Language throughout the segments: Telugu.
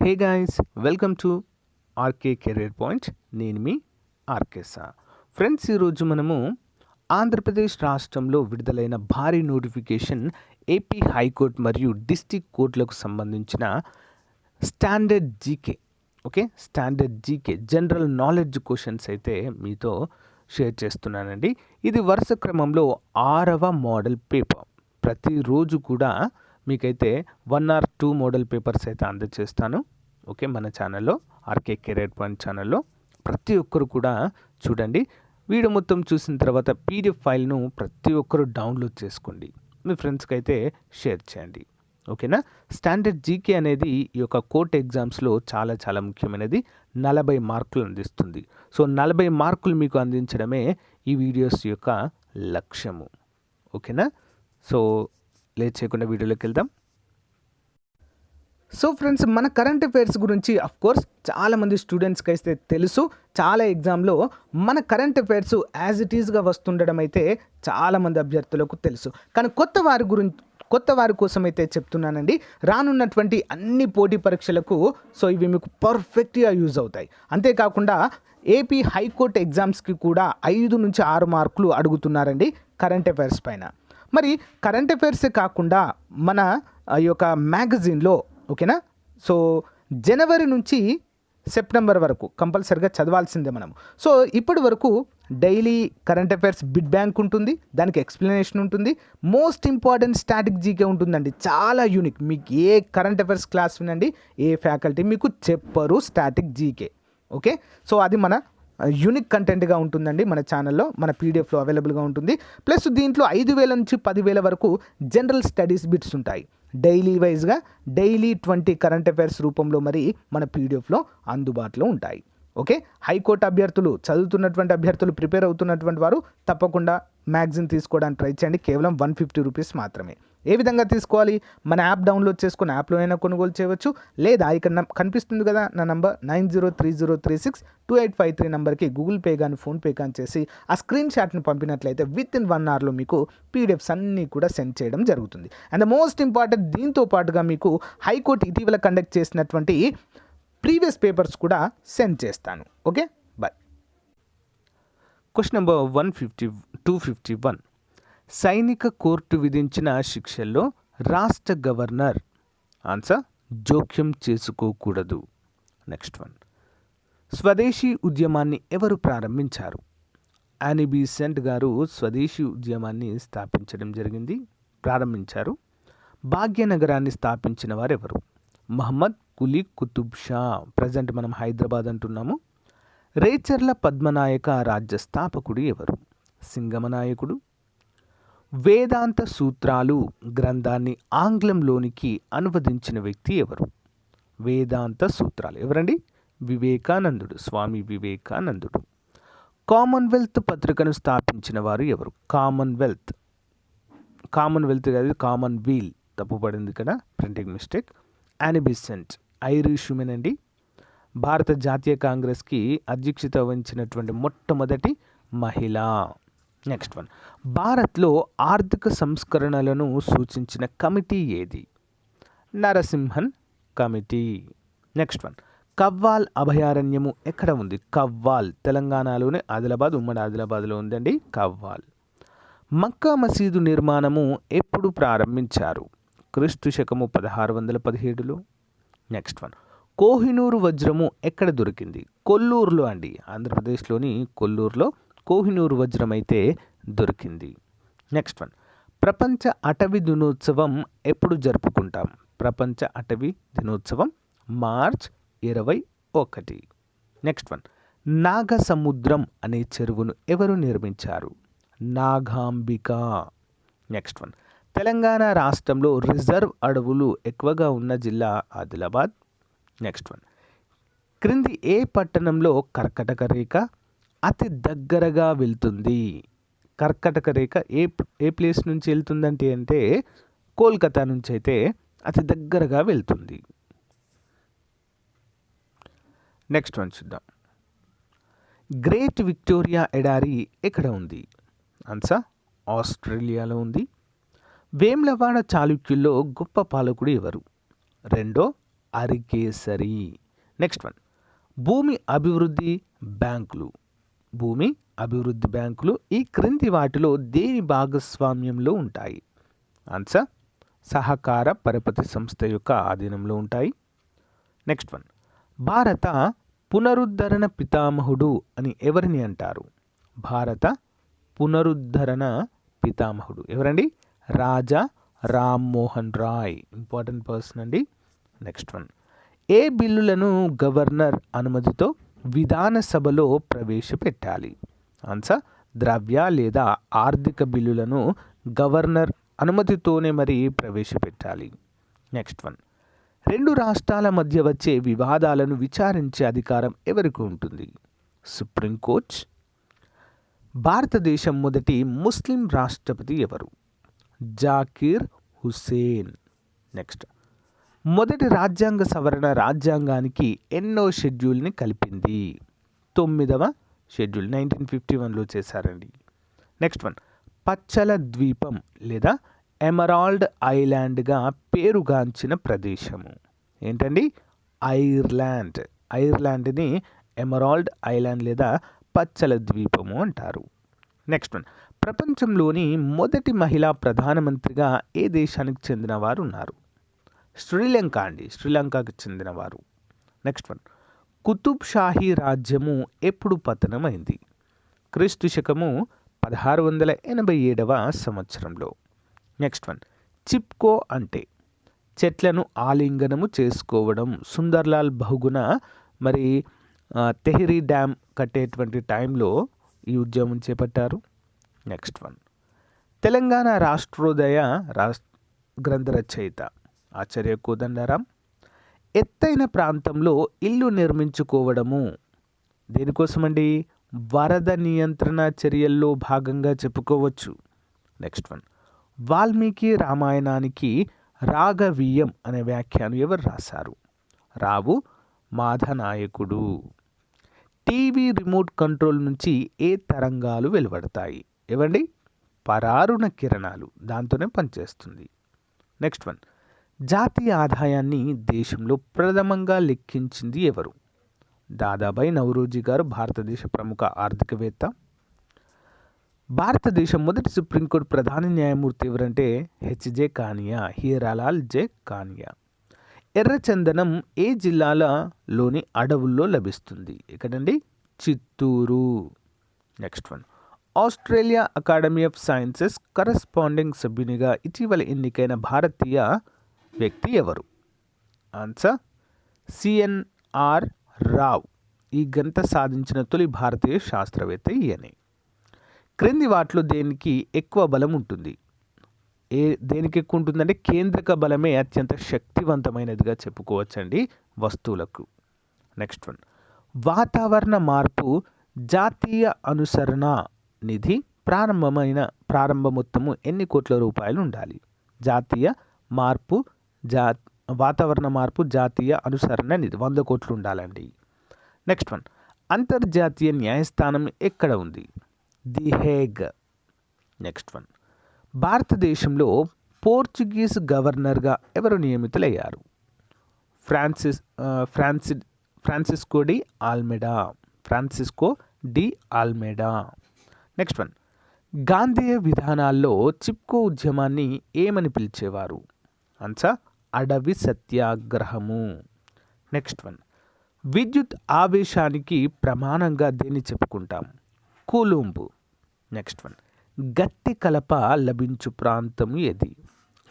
Hey guys, welcome to RK career point. నేను మీ ఆర్కే సార్. ఫ్రెండ్స్, ఈరోజు మనము ఆంధ్రప్రదేశ్ రాష్ట్రంలో విడుదలైన భారీ నోటిఫికేషన్ ఏపీ హైకోర్టు మరియు డిస్టిక్ కోర్టులకు సంబంధించిన standard GK standard GK general knowledge questions అయితే మీతో షేర్ చేస్తున్నానండి. ఇది వరుస క్రమంలో 6వ మోడల్ పేపర్. ప్రతిరోజు కూడా మీకైతే 1 or 2 మోడల్ పేపర్స్ అయితే అందజేస్తాను. మన ఛానల్లో, ఆర్కే కెరీర్ పాయింట్ ఛానల్లో ప్రతి ఒక్కరు కూడా చూడండి. వీడియో మొత్తం చూసిన తర్వాత పీడిఎఫ్ ఫైల్ను ప్రతి ఒక్కరు డౌన్లోడ్ చేసుకోండి, మీ ఫ్రెండ్స్కి అయితే షేర్ చేయండి. ఓకేనా. స్టాండర్డ్ జీకే అనేది ఈ యొక్క కోర్ట్ ఎగ్జామ్స్లో చాలా చాలా ముఖ్యమైనది. 40 మార్కులు అందిస్తుంది. సో 40 మార్కులు మీకు అందించడమే ఈ వీడియోస్ యొక్క లక్ష్యము. ఓకేనా. సో లేట్ చేయకుండా వీడియోలోకి వెళ్దాం. సో ఫ్రెండ్స్, మన కరెంట్ అఫైర్స్ గురించి కోర్స్ చాలామంది స్టూడెంట్స్కి అయితే తెలుసు. చాలా ఎగ్జామ్లో మన కరెంట్ అఫైర్స్ యాజ్ ఇట్ ఈస్గా వస్తుండడం అయితే చాలామంది అభ్యర్థులకు తెలుసు. కానీ కొత్త వారి కోసం అయితే చెప్తున్నానండి. రానున్నటువంటి అన్ని పోటీ పరీక్షలకు సో ఇవి మీకు పర్ఫెక్ట్గా యూజ్ అవుతాయి. అంతేకాకుండా ఏపీ హైకోర్టు ఎగ్జామ్స్కి కూడా 5 నుంచి 6 మార్కులు అడుగుతున్నారండి కరెంట్ అఫైర్స్ పైన. మరి కరెంట్ అఫైర్సే కాకుండా మన ఈ యొక్క మ్యాగజైన్లో ఓకేనా. సో జనవరి నుంచి సెప్టెంబర్ వరకు కంపల్సరిగా చదవాల్సిందే మనము. సో ఇప్పటి వరకు daily current affairs bid bank ఉంటుంది, దానికి ఎక్స్ప్లెనేషన్ ఉంటుంది, మోస్ట్ ఇంపార్టెంట్ స్టాటిక్ జీకే ఉంటుందండి. చాలా యూనిక్. మీకు ఏ కరెంట్ అఫైర్స్ క్లాస్ వినండి, ఏ ఫ్యాకల్టీ మీకు చెప్పరు స్టాటిక్ జీకే. ఓకే. సో అది మన యూనిక్ కంటెంట్గా ఉంటుందండి. మన ఛానల్లో మన పీడిఎఫ్లో అవైలబుల్గా ఉంటుంది. ప్లస్ దీంట్లో 5,000 నుంచి 10,000 వరకు జనరల్ స్టడీస్ బిట్స్ ఉంటాయి. డైలీ వైజ్గా డైలీ 20 కరెంట్ అఫైర్స్ రూపంలో మరి మన పీడిఎఫ్లో అందుబాటులో ఉంటాయి. ఓకే. హైకోర్టు అభ్యర్థులు, చదువుతున్నటువంటి అభ్యర్థులు, ప్రిపేర్ అవుతున్నటువంటి వారు తప్పకుండా మ్యాగజైన్ తీసుకోవడానికి ట్రై చేయండి. కేవలం 150 రూపీస్ మాత్రమే. ఏ విధంగా తీసుకోవాలి? మన యాప్ డౌన్లోడ్ చేసుకుని యాప్లోనైనా కొనుగోలు చేయవచ్చు, లేదా ఇక్కడ కనిపిస్తుంది కదా నా నంబర్ 9030362853 నెంబర్కి గూగుల్ పే కానీ ఫోన్పే కానీ చేసి ఆ స్క్రీన్ షాట్ని పంపినట్లయితే విత్ ఇన్ 1 అవర్లో మీకు పీడిఎఫ్స్ అన్నీ కూడా సెండ్ చేయడం జరుగుతుంది. అండ్ ద మోస్ట్ ఇంపార్టెంట్, దీంతో పాటుగా మీకు హైకోర్టు ఇటీవల కండక్ట్ చేసినటువంటి ప్రీవియస్ పేపర్స్ కూడా సెండ్ చేస్తాను. Okay, bye. Question number 251. సైనిక కోర్టు విధించిన శిక్షల్లో రాష్ట్ర గవర్నర్ ఆన్సర్ జోక్యం చేసుకోకూడదు. Next one. స్వదేశీ ఉద్యమాన్ని ఎవరు ప్రారంభించారు? యానీ బీసెంట్ గారు స్వదేశీ ఉద్యమాన్ని ప్రారంభించారు. భాగ్యనగరాన్ని స్థాపించిన వారు ఎవరు? మహమ్మద్ కులీ కుతుబ్ షా. ప్రజెంట్ మనం హైదరాబాద్ అంటున్నాము. రేచర్ల పద్మనాయక రాజ్య స్థాపకుడు ఎవరు? సింగమనాయకుడు. వేదాంత సూత్రాలు గ్రంథాన్ని ఆంగ్లంలోనికి అనువదించిన వ్యక్తి ఎవరు? వేదాంత సూత్రాలు ఎవరండి? వివేకానందుడు, స్వామి వివేకానందుడు. కామన్వెల్త్ పత్రికను స్థాపించిన వారు ఎవరు? కామన్వెల్త్ కాదు, కామన్వీల్, తప్పుపడింది కదా, printing mistake. Annie Besant Irish woman అండి. భారత జాతీయ కాంగ్రెస్కి అధ్యక్షత వహించినటువంటి మొట్టమొదటి మహిళ. Next one. భారత్లో ఆర్థిక సంస్కరణలను సూచించిన కమిటీ ఏది? Narasimhan committee. Next one. Kawal అభయారణ్యము ఎక్కడ ఉంది? కవ్వాల్ తెలంగాణలోనే ఆదిలాబాద్, ఉమ్మడి ఆదిలాబాద్లో ఉందండి కవ్వాల్. మక్కా మసీదు నిర్మాణము ఎప్పుడు ప్రారంభించారు? క్రీస్తు శకము 1617లో. Next one. కోహినూరు వజ్రము ఎక్కడ దొరికింది? కొల్లూరులో అండి, ఆంధ్రప్రదేశ్లోని కొల్లూరులో కోహినూరు వజ్రం అయితే దొరికింది. Next one. ప్రపంచ అటవీ దినోత్సవం ఎప్పుడు జరుపుకుంటాం? ప్రపంచ అటవీ దినోత్సవం మార్చ్ 21. Next one. నాగసముద్రం అనే చెరువును ఎవరు నిర్మించారు? నాగాంబిక. Next one. తెలంగాణ రాష్ట్రంలో రిజర్వ్ అడవులు ఎక్కువగా ఉన్న జిల్లా ఆదిలాబాద్. Next one. క్రింది ఏ పట్టణంలో కర్కటక రేఖ అతి దగ్గరగా వెళ్తుంది? కర్కటక రేఖ ఏ ప్లేస్ నుంచి వెళ్తుందంటే కోల్కతా నుంచి అయితే అతి దగ్గరగా వెళ్తుంది. నెక్స్ట్ వన్ చూద్దాం. గ్రేట్ విక్టోరియా ఎడారి ఎక్కడ ఉంది? ఆన్సర్ ఆస్ట్రేలియాలో ఉంది. వేములవాడ చాళుక్యుల్లో గొప్ప పాలకుడు ఎవరు? రెండో అరికేసరి. నెక్స్ట్ వన్, భూమి అభివృద్ధి బ్యాంకులు. భూమి అభివృద్ధి బ్యాంకులు ఈ క్రింది వాటిలో దేని భాగస్వామ్యంలో ఉంటాయి? ఆన్సర్, సహకార పరపతి సంస్థ యొక్క ఆధీనంలో ఉంటాయి. నెక్స్ట్ వన్, భారత పునరుద్ధరణ పితామహుడు అని ఎవరిని అంటారు? భారత పునరుద్ధరణ పితామహుడు ఎవరండి? రాజా రామ్మోహన్ రాయ్, ఇంపార్టెంట్ పర్సన్ అండి. నెక్స్ట్ వన్, ఏ బిల్లులను గవర్నర్ అనుమతితో విధానసభలో ప్రవేశపెట్టాలి? ఆన్సర్, ద్రవ్య లేదా ఆర్థిక బిల్లులను గవర్నర్ అనుమతితోనే మరి ప్రవేశపెట్టాలి. నెక్స్ట్ వన్, రెండు రాష్ట్రాల మధ్య వచ్చే వివాదాలను విచారించే అధికారం ఎవరికి ఉంటుంది? సుప్రీంకోర్టు. భారతదేశం మొదటి ముస్లిం రాష్ట్రపతి ఎవరు? జాకీర్ హుసేన్. నెక్స్ట్, మొదటి రాజ్యాంగ సవరణ రాజ్యాంగానికి ఎన్నో షెడ్యూల్ని కలిపింది? 9వ షెడ్యూల్ 1951లో చేశారండి. నెక్స్ట్ వన్, పచ్చల ద్వీపం లేదా ఎమరాల్డ్ ఐలాండ్గా పేరుగాంచిన ప్రదేశము ఏంటండి? ఐర్లాండ్. ఐర్లాండ్ని ఎమరాల్డ్ ఐలాండ్ లేదా పచ్చల ద్వీపము అంటారు. నెక్స్ట్ వన్, ప్రపంచంలోని మొదటి మహిళా ప్రధానమంత్రిగా ఏ దేశానికి చెందిన వారు ఉన్నారు? శ్రీలంక అండి, శ్రీలంకకు చెందినవారు. నెక్స్ట్ వన్, కుతుబ్ షాహీ రాజ్యము ఎప్పుడు పతనమైంది? క్రీస్తు శకము 1687వ సంవత్సరంలో. నెక్స్ట్ వన్, చిప్కో అంటే? చెట్లను ఆలింగనము చేసుకోవడం. సుందర్లాల్ బహుగుణ మరి తెహ్రీ డ్యామ్ కట్టేటువంటి టైంలో ఈ ఉద్యమం చేపట్టారు. నెక్స్ట్ వన్, తెలంగాణ రాష్ట్రోదయ గ్రంథ రచయిత ఆచార్య కోదండరాం. ఎత్తైన ప్రాంతంలో ఇల్లు నిర్మించుకోవడము దేనికోసమండి? వరద నియంత్రణ చర్యల్లో భాగంగా చెప్పుకోవచ్చు. నెక్స్ట్ వన్, వాల్మీకి రామాయణానికి రాగవీయం అనే వ్యాఖ్యానం ఎవరు రాశారు? రావు మాధనాయకుడు. టీవీ రిమోట్ కంట్రోల్ నుంచి ఏ తరంగాలు వెలువడతాయి? ఏవండి? పరారుణ కిరణాలు, దాంతోనే పనిచేస్తుంది. నెక్స్ట్ వన్, జాతీయ ఆదాయాన్ని దేశంలో ప్రథమంగా లెక్కించింది ఎవరు? దాదాబాయి నౌరోజీ గారు, భారతదేశ ప్రముఖ ఆర్థికవేత్త. భారతదేశం మొదటి సుప్రీంకోర్టు ప్రధాన న్యాయమూర్తి ఎవరంటే హెచ్జే కానియా, హీరాలాల్ జే కానియా. ఎర్రచందనం ఏ జిల్లాలోని అడవుల్లో లభిస్తుంది? ఎక్కడండి? Chittoor. Next one, Australia academy of sciences corresponding సభ్యునిగా ఇటీవల ఎన్నికైన భారతీయ వ్యక్తి ఎవరు? Answer, CNR Rao. ఈ ఘనత సాధించిన తొలి భారతీయ శాస్త్రవేత్త ఈయనే. క్రింది వాటిలో దేనికి ఎక్కువ బలం ఉంటుంది? దేనికి ఎక్కువ ఉంటుందంటే కేంద్రక బలమే అత్యంత శక్తివంతమైనదిగా చెప్పుకోవచ్చండి వస్తువులకు. నెక్స్ట్ వన్, వాతావరణ మార్పు జాతీయ అనుసరణ నిధి ప్రారంభ మొత్తము ఎన్ని కోట్ల రూపాయలు ఉండాలి? వాతావరణ మార్పు జాతీయ అనుసరణ నిధి 100 కోట్లు ఉండాలండి. నెక్స్ట్ వన్, అంతర్జాతీయ న్యాయస్థానం ఎక్కడ ఉంది? The Hague. నెక్స్ట్ వన్, భారతదేశంలో పోర్చుగీస్ గవర్నర్గా ఎవరు నియమితులయ్యారు? Francisco de Almeida. Next one, గాంధేయ విధానాల్లో చిప్కో ఉద్యమాన్ని ఏమని పిలిచేవారు? ఆన్సర్, అడవి సత్యాగ్రహము. నెక్స్ట్ వన్, విద్యుత్ ఆవేశానికి ప్రమాణంగా దేన్ని చెప్పుకుంటాం? కూలుంబు. నెక్స్ట్ వన్, గట్టి కలప లభించు ప్రాంతం ఏది?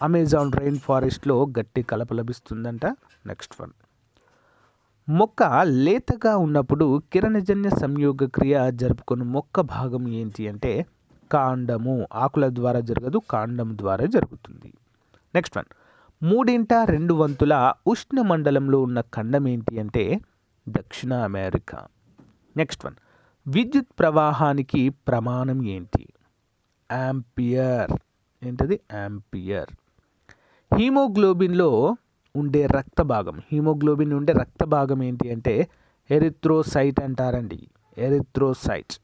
అమెజాన్ రెయిన్ ఫారెస్ట్లో గట్టి కలప లభిస్తుందంట. నెక్స్ట్ వన్, మొక్క లేతగా ఉన్నప్పుడు కిరణజన్య సంయోగ క్రియ జరుపుకున్న మొక్క భాగం ఏంటి అంటే కాండము. ఆకుల ద్వారా జరగదు, కాండం ద్వారా జరుగుతుంది. నెక్స్ట్ వన్, 3/2 ఉష్ణ మండలంలో ఉన్న ఖండం ఏంటి అంటే దక్షిణ అమెరికా. నెక్స్ట్ వన్, విద్యుత్ ప్రవాహానికి ప్రమాణం ఏంటి? యాంపియర్. ఏంటది? యాంపియర్. హీమోగ్లోబిన్ ఉండే రక్త భాగం ఏంటి అంటే ఎరిథ్రోసైట్ అంటారండి. ఎరిథ్రోసైట్.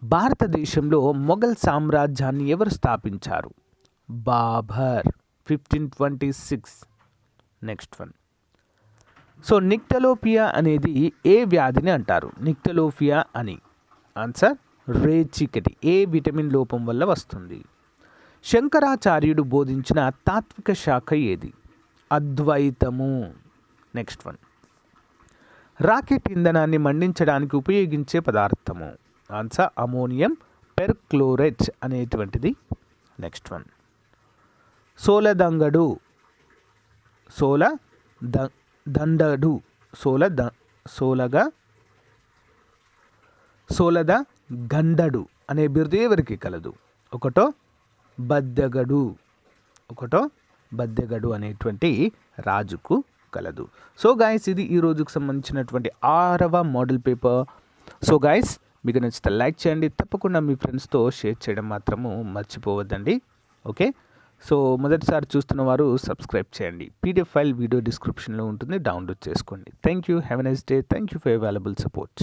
భారతదేశంలో మొఘల్ సామ్రాజ్యాన్ని ఎవరు స్థాపించారు? బాబర్, 1526. నెక్స్ట్ వన్, సో నిక్టలోపియా అనేది ఏ వ్యాధిని అంటారు? నిక్టలోపియా అని ఆన్సర్ రేచీకటి. ఏ విటమిన్ లోపం వల్ల వస్తుంది? శంకరాచార్యుడు బోధించిన తాత్విక శాఖ ఏది? అద్వైతము. Next one. రాకెట్ ఇంధనాన్ని మండించడానికి ఉపయోగించే పదార్థము? ఆన్సర్ అమోనియం పెర్క్లోరేట్ అనేటువంటిది. Next one. సోలదంగడు దండడు సోలద గండడు అనే బిరుదు ఎవరికి కలదు? ఒకటో బద్దెగడు అనేటువంటి రాజుకు కలదు. సో గాయస్, ఇది ఈ రోజుకు సంబంధించినటువంటి 6వ మోడల్ పేపర్. సో గాయస్, మీకు నచ్చితే లైక్ చేయండి, తప్పకుండా మీ ఫ్రెండ్స్తో షేర్ చేయడం మాత్రము మర్చిపోవద్దండి. ఓకే, సో మొదటిసారి చూస్తున్న వారు సబ్స్క్రైబ్ చేయండి. పీడిఎఫ్ ఫైల్ వీడియో డిస్క్రిప్షన్లో ఉంటుంది, డౌన్లోడ్ చేసుకోండి. Thank you, have a nice day. Thank you for available support.